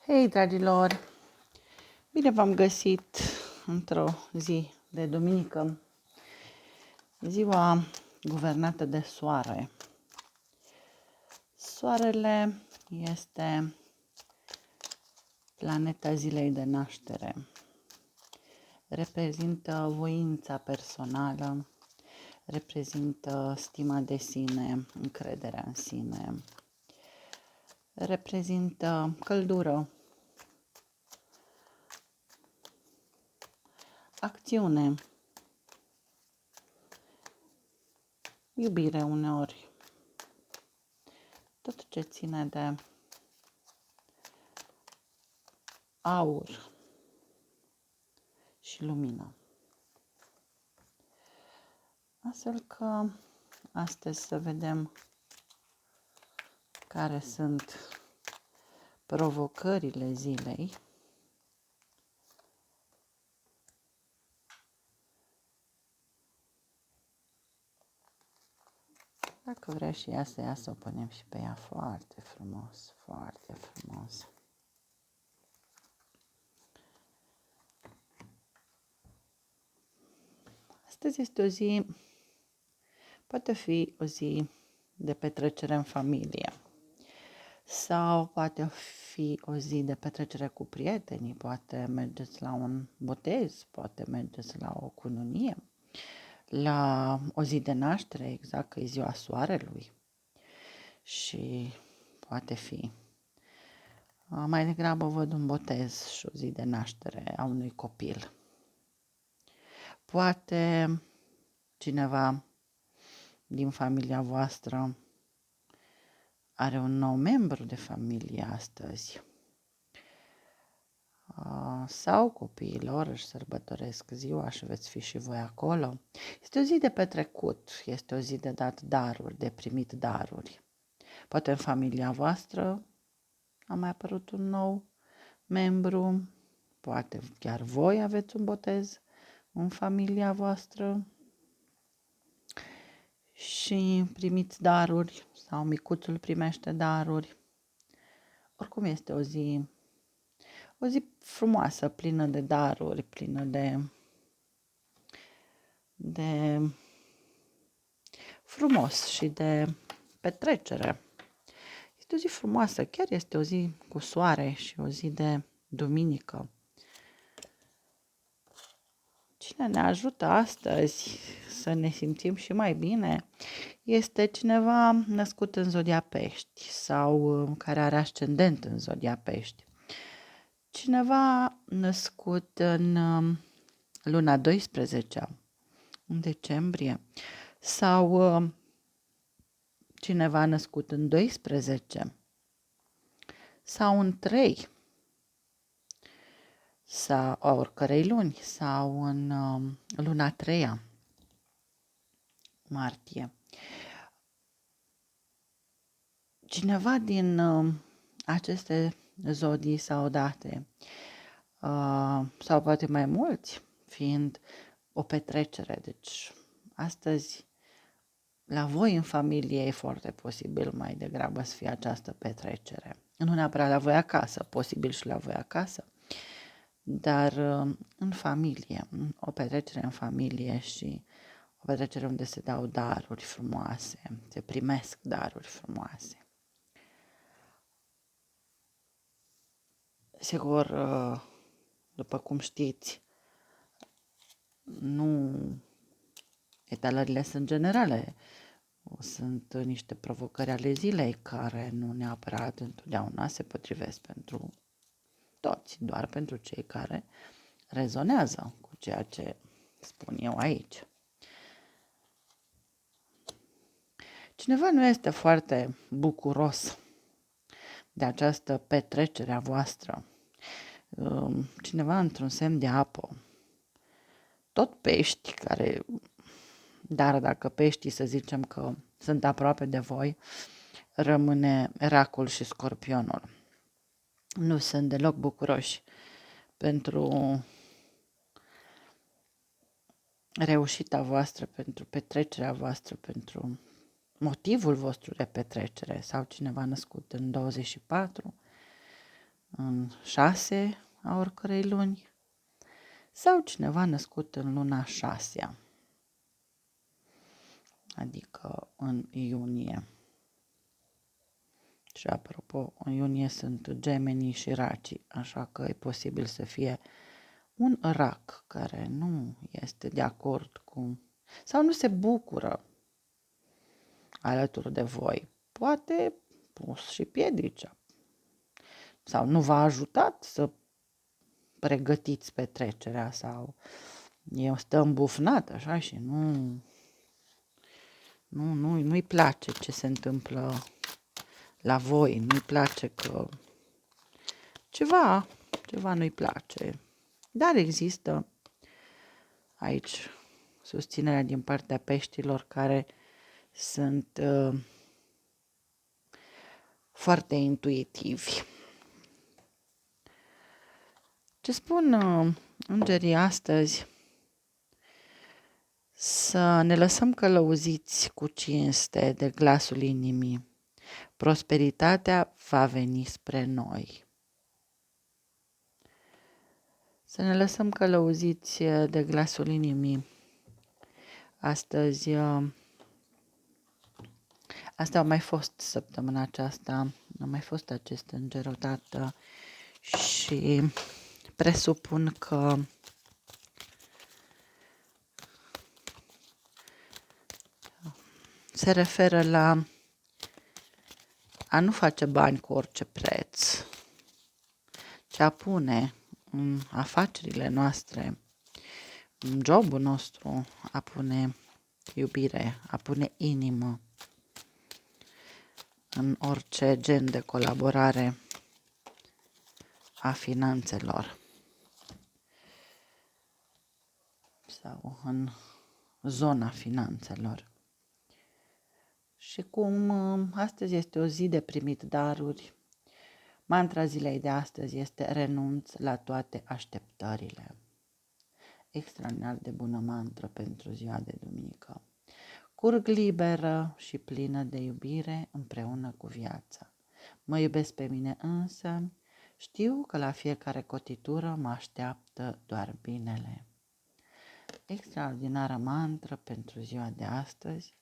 Hei, dragilor! Bine v-am găsit într-o zi de duminică, ziua guvernată de soare. Soarele este planeta zilei de naștere. Reprezintă voința personală, reprezintă stima de sine, încrederea în sine, reprezintă căldură, acțiune, iubire uneori, tot ce ține de aur și lumină. Astfel că astăzi să vedem care sunt provocările zilei. Dacă vrea și ea să iasă, o punem și pe ea foarte frumos, foarte frumos. Astăzi este o zi, poate fi o zi de petrecere în familie sau poate fi o zi de petrecere cu prietenii, poate mergeți la un botez, poate mergeți la o cununie, la o zi de naștere, exact că e ziua soarelui și poate fi. Mai degrabă văd un botez și o zi de naștere a unui copil. Poate cineva din familia voastră are un nou membru de familie astăzi. Sau copiilor își sărbătoresc ziua și veți fi și voi acolo. Este o zi de petrecut, este o zi de dat daruri, de primit daruri. Poate în familia voastră a mai apărut un nou membru, poate chiar voi aveți un botez în familia voastră și primiți daruri sau micuțul primește daruri. Oricum este o zi frumoasă, plină de daruri, plină de frumos și de petrecere. Este o zi frumoasă, chiar este o zi cu soare și o zi de duminică. Cine ne ajută astăzi să ne simțim și mai bine este cineva născut în zodia Pești sau care are ascendent în zodia Pești. Cineva născut în luna 12, în decembrie, sau cineva născut în 12 sau în 3 sau a oricărei luni sau în luna 3, martie. Cineva din aceste zodii sau date sau poate mai mulți, fiind o petrecere. Deci astăzi la voi în familie e foarte posibil mai degrabă să fie această petrecere. Nu neapărat la voi acasă, posibil și la voi acasă, dar în familie, o petrecere în familie și o petrecere unde se dau daruri frumoase, se primesc daruri frumoase. Sigur, după cum știți, nu etalările sunt generale, sunt niște provocări ale zilei care nu neapărat întotdeauna se potrivesc pentru toți, doar pentru cei care rezonează cu ceea ce spun eu aici. Cineva nu este foarte bucuros de această petrecere a voastră. Cineva într-un semn de apă. Tot pești care, dar dacă peștii să zicem că sunt aproape de voi, rămâne Racul și Scorpionul. Nu sunt deloc bucuroși pentru reușita voastră, pentru petrecerea voastră, pentru motivul vostru de petrecere. Sau cineva născut în 24, în 6 a oricărei luni sau cineva născut în luna 6, adică în iunie. Și apropo, în iunie sunt gemenii și racii, așa că e posibil să fie un rac care nu este de acord cu sau nu se bucură alături de voi. Poate pus și piedici sau nu v-a ajutat să pregătiți petrecerea sau stă îmbufnat așa și nu-i place ce se întâmplă la voi, nu-i place că ceva nu-i place. Dar există aici susținerea din partea peștilor care sunt foarte intuitivi. Ce spun îngerii astăzi? Să ne lăsăm călăuziți cu cinste de glasul inimii. Prosperitatea va veni spre noi. Să ne lăsăm călăuziți de glasul inimii. Astăzi, asta a mai fost săptămâna aceasta, a mai fost acest înger odată și presupun că se referă la a nu face bani cu orice preț, ci a pune în afacerile noastre, în jobul nostru, a pune iubire, a pune inimă în orice gen de colaborare a finanțelor sau în zona finanțelor. Și cum astăzi este o zi de primit daruri, mantra zilei de astăzi este renunț la toate așteptările. Extraordinar de bună mantră pentru ziua de duminică. Curg liberă și plină de iubire împreună cu viața. Mă iubesc pe mine însă, știu că la fiecare cotitură mă așteaptă doar binele. Extraordinară mantră pentru ziua de astăzi,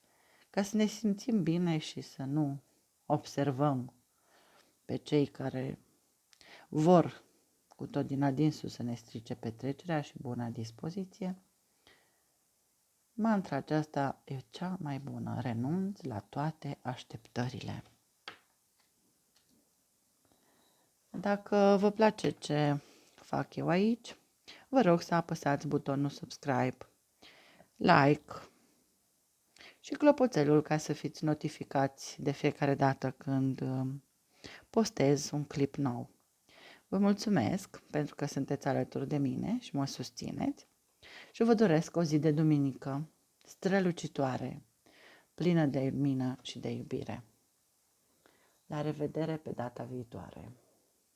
ca să ne simțim bine și să nu observăm pe cei care vor cu tot din adinsul să ne strice petrecerea și buna dispoziție. Mantra aceasta e cea mai bună. Renunț la toate așteptările. Dacă vă place ce fac eu aici, vă rog să apăsați butonul subscribe, like și clopoțelul ca să fiți notificați de fiecare dată când postez un clip nou. Vă mulțumesc pentru că sunteți alături de mine și mă susțineți și vă doresc o zi de duminică strălucitoare, plină de lumină și de iubire. La revedere pe data viitoare!